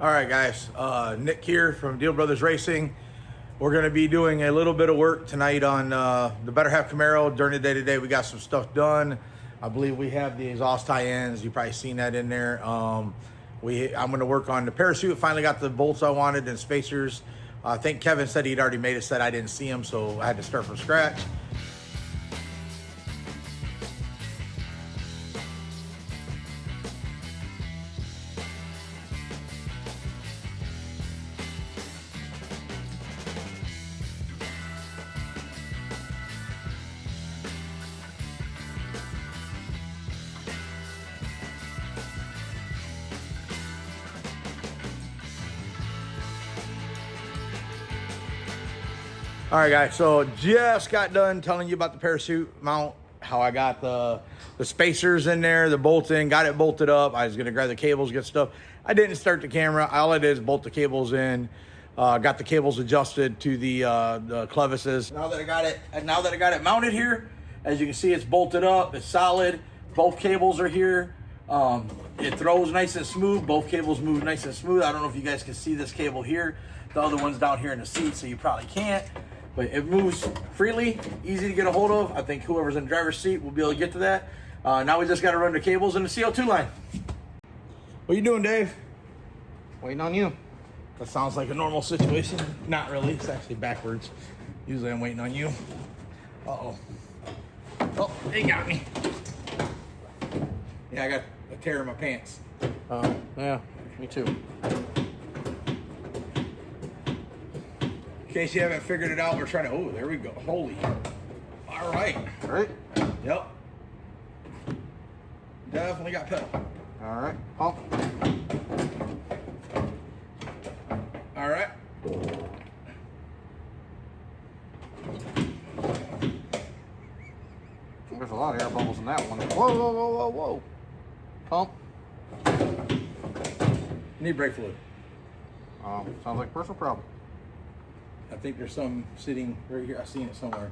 All right, guys. Nick here from Deal Brothers Racing. We're going to be doing a little bit of work tonight on the Better Half Camaro. During the day today, we got some stuff done. I believe we have the exhaust tie-ins. You've probably seen that in there. I'm going to work on the parachute. Finally got the bolts I wanted and spacers. I think Kevin said he'd already made a set. I didn't see him, so I had to start from scratch. All right, guys, so just got done telling you about the parachute mount, how I got the spacers in there, the bolts in, got it bolted up. I was gonna grab the cables, get stuff. I didn't start the camera. All I did is bolt the cables in, got the cables adjusted to the clevises. Now that I got it mounted here, as you can see, it's bolted up, it's solid. Both cables are here. It throws nice and smooth. Both cables move nice and smooth. I don't know if you guys can see this cable here. The other one's down here in the seat, so you probably can't. But it moves freely, easy to get a hold of. I think whoever's in the driver's seat will be able to get to that. Now we just got to run the cables in the CO2 line. What you doing, Dave? Waiting on you. That sounds like a normal situation. Not really. It's actually backwards. Usually I'm waiting on you. Uh-oh. Oh, they got me. Yeah, I got a tear in my pants. Yeah, me too. In case you haven't figured it out, we're trying to, oh, there we go. Holy. All right. All right. Yep. Definitely got pedal. All right. Pump. All right. There's a lot of air bubbles in that one. Whoa, whoa, whoa, whoa, whoa. Pump. Need brake fluid. Sounds like a personal problem. I think there's some sitting right here. I've seen it somewhere.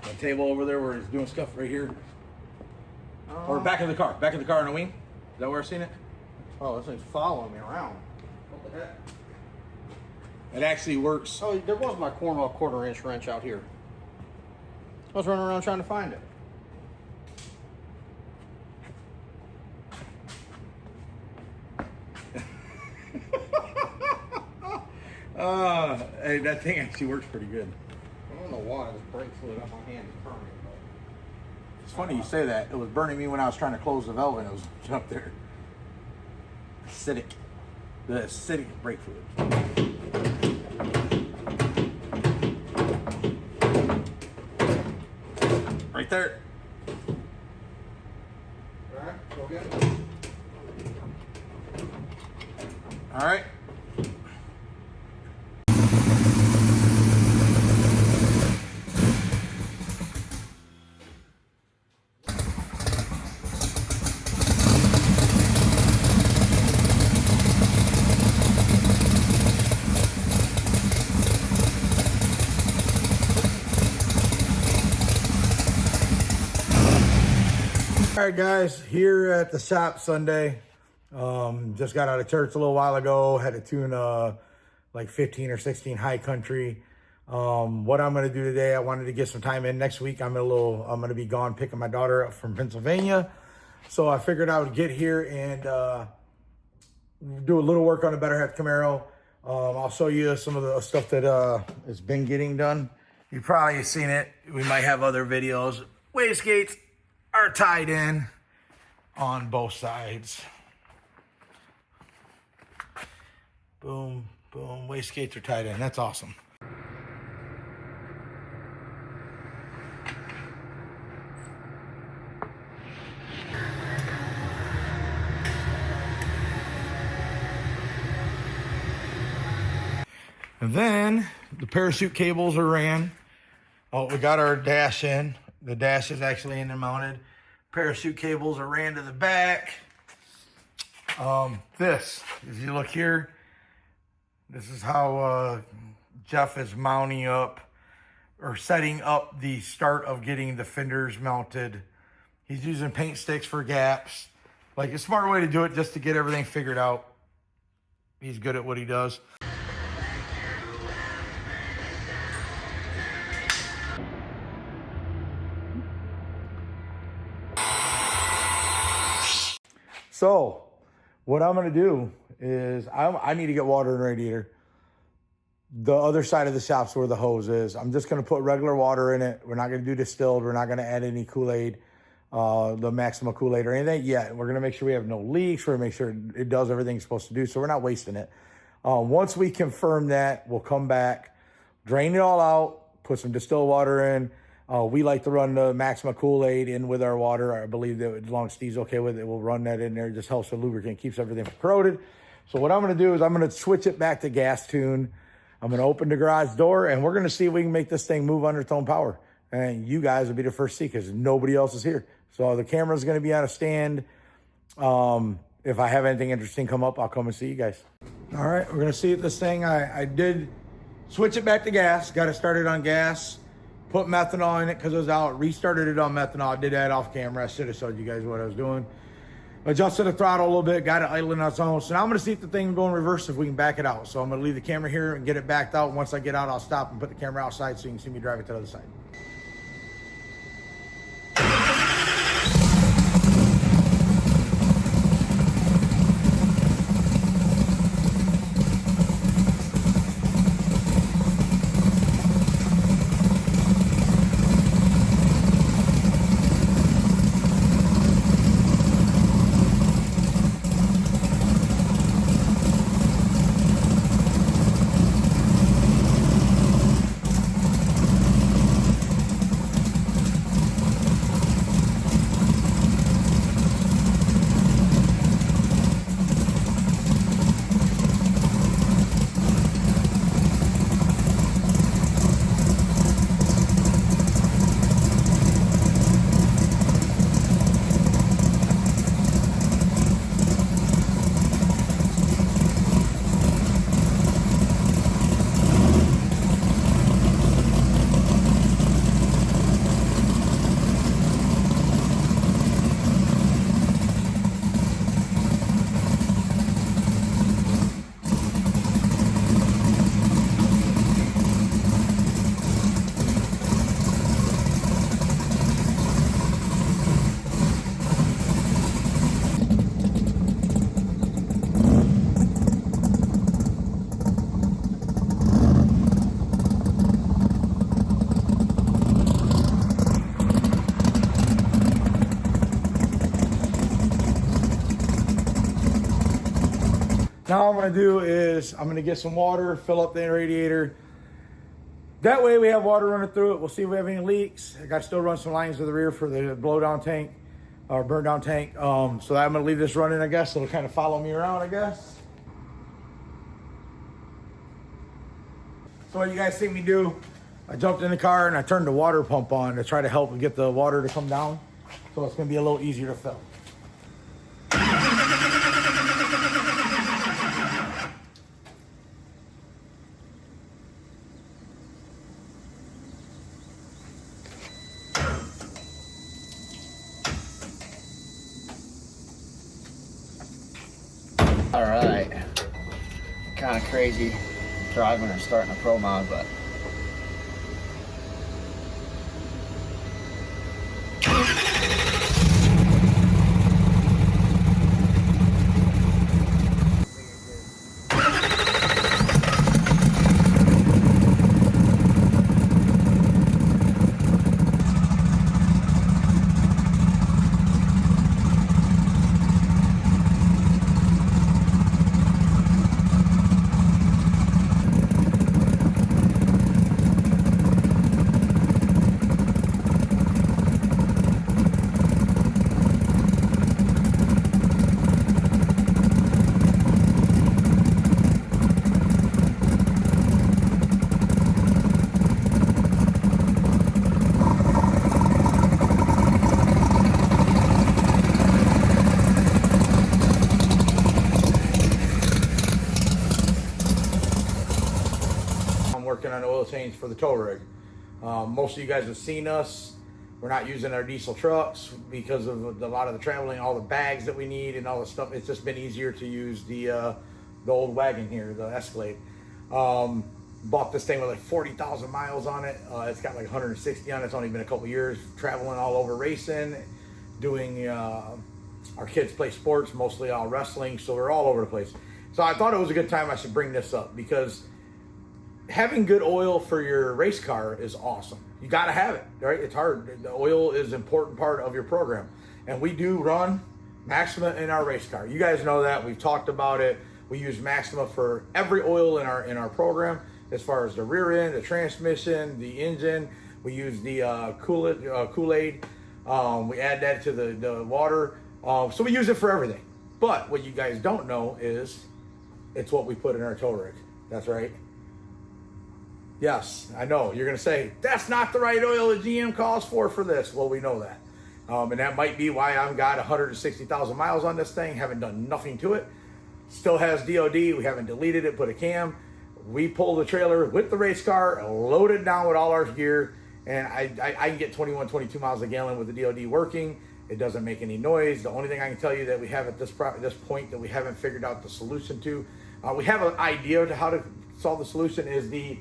A table over there where it's doing stuff right here. Or back of the car. Back of the car on the wing. Is that where I've seen it? Oh, this thing's following me around. What the heck? It actually works. Oh, there was my Cornwall 1/4 inch wrench out here. I was running around trying to find it. Hey, that thing actually works pretty good. I don't know why this brake fluid on my hand is burning, but It's funny you say that. It was burning me when I was trying to close the valve and it was up there. Acidic. The acidic brake fluid. Right there. all right, go get it. All right. All right, guys, here at the shop Sunday. Just got out of church a little while ago. Had to tune like 15 or 16 high country. What I'm gonna do today, I wanted to get some time in. Next week, I'm gonna be gone picking my daughter up from Pennsylvania. So I figured I would get here and do a little work on the Better Half Camaro. I'll show you some of the stuff that has been getting done. You've probably seen it. We might have other videos. Wastegates are tied in on both sides. Boom, boom. Wastegates are tied in. That's awesome. And then the parachute cables are ran. Oh, we got our dash in. The dash is actually in and mounted. Parachute cables are ran to the back. This, if you look here, this is how Jeff is mounting up or setting up the start of getting the fenders mounted. He's using paint sticks for gaps. Like a smart way to do it just to get everything figured out. He's good at what he does. So what I'm going to do is I need to get water in the radiator. The other side of the shop's where the hose is. I'm just going to put regular water in it. We're not going to do distilled. We're not going to add any Kool-Aid, the Maxima Kool-Aid or anything yet. We're going to make sure we have no leaks. We're going to make sure it does everything it's supposed to do, so we're not wasting it. Once we confirm that, we'll come back, drain it all out, put some distilled water in. We like to run the Maxima Kool-Aid in with our water. I believe that as long as Steve's okay with it, we'll run that in there. It just helps the lubricant, keeps everything from corroded. So what I'm going to do is I'm going to switch it back to gas tune. I'm going to open the garage door, and we're going to see if we can make this thing move under its own power. And you guys will be the first to see because nobody else is here. So the camera's going to be on a stand. If I have anything interesting come up, I'll come and see you guys. All right, we're going to see if this thing, I did switch it back to gas, got it started on gas, put methanol in it because it was out, restarted it on methanol. I did that off camera. I should have showed you guys what I was doing. Adjusted the throttle a little bit, got it idling on its own. So now I'm going to see if the thing will go in reverse if we can back it out. So I'm going to leave the camera here and get it backed out. Once I get out, I'll stop and put the camera outside so you can see me drive it to the other side. Now what I'm going to do is I'm going to get some water, fill up the radiator. That way we have water running through it. We'll see if we have any leaks. I got to still run some lines to the rear for the blow down tank or burn down tank. So I'm going to leave this running, I guess. It'll kind of follow me around, I guess. So what you guys see me do, I jumped in the car and I turned the water pump on to try to help get the water to come down. So it's going to be a little easier to fill. All right, kind of crazy driving or starting a pro mod, but working on oil change for the tow rig. Most of you guys have seen us. We're not using our diesel trucks because of a lot of the traveling, all the bags that we need and all the stuff. It's just been easier to use the the old wagon here, the Escalade. Bought this thing with like 40,000 miles on it. It's got like 160 on it. It's only been a couple years. Traveling all over racing, doing our kids play sports, mostly all wrestling, so we're all over the place. So I thought it was a good time I should bring this up, because having good oil for your race car is awesome. You got to have it, right? It's hard. The oil is an important part of your program. And we do run Maxima in our race car. You guys know that. We've talked about it. We use Maxima for every oil in our program, as far as the rear end, the transmission, the engine. We use the Kool-Aid. We add that to the water. So we use it for everything. But what you guys don't know is it's what we put in our tow rig. That's right. Yes, I know. You're going to say, that's not the right oil that GM calls for this. Well, we know that. And that might be why I've got 160,000 miles on this thing. Haven't done nothing to it. Still has DOD. We haven't deleted it, put a cam. We pull the trailer with the race car, load it down with all our gear, and I can get 21, 22 miles a gallon with the DOD working. It doesn't make any noise. The only thing I can tell you that we have at this point that we haven't figured out the solution to, we have an idea to how to solve the solution, is the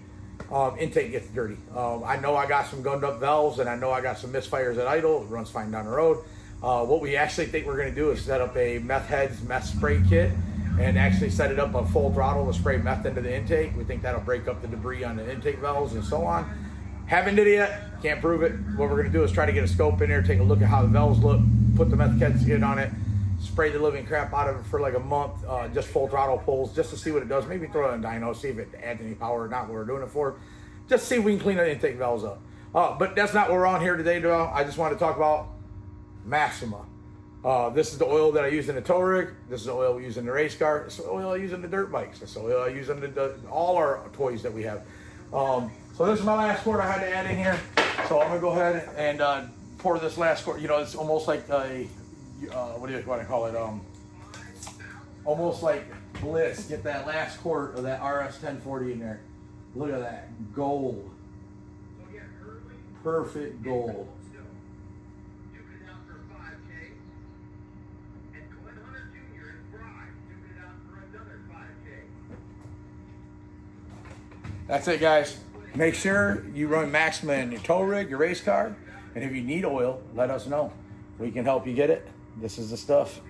intake gets dirty. I know I got some gunned up valves, and I know I got some misfires at idle. It runs fine down the road. What we actually think we're going to do is set up a meth heads meth spray kit, and actually set it up on full throttle to spray meth into the intake. We think that'll break up the debris on the intake valves and so on. Haven't did it yet, can't prove it. What we're gonna do is try to get a scope in there, take a look at how the valves look, put the meth kit on it, spray the living crap out of it for like a month, just full throttle pulls, just to see what it does. Maybe throw it on dyno, see if it adds any power or not, what we're doing it for. Just see if we can clean the intake valves up. But that's not what we're on here today, though. I just want to talk about Maxima. This is the oil that I use in the tow rig. This is the oil we use in the race car. This is the oil I use in the dirt bikes. This is the oil I use in all our toys that we have. So this is my last quart I had to add in here. So I'm gonna go ahead and pour this last quart. You know, it's almost like a what do you want to call it? Almost like bliss. Get that last quart of that RS 1040 in there. Look at that gold, perfect gold. That's it, guys. Make sure you run Maxima in your tow rig, your race car, and if you need oil, let us know. We can help you get it. This is the stuff.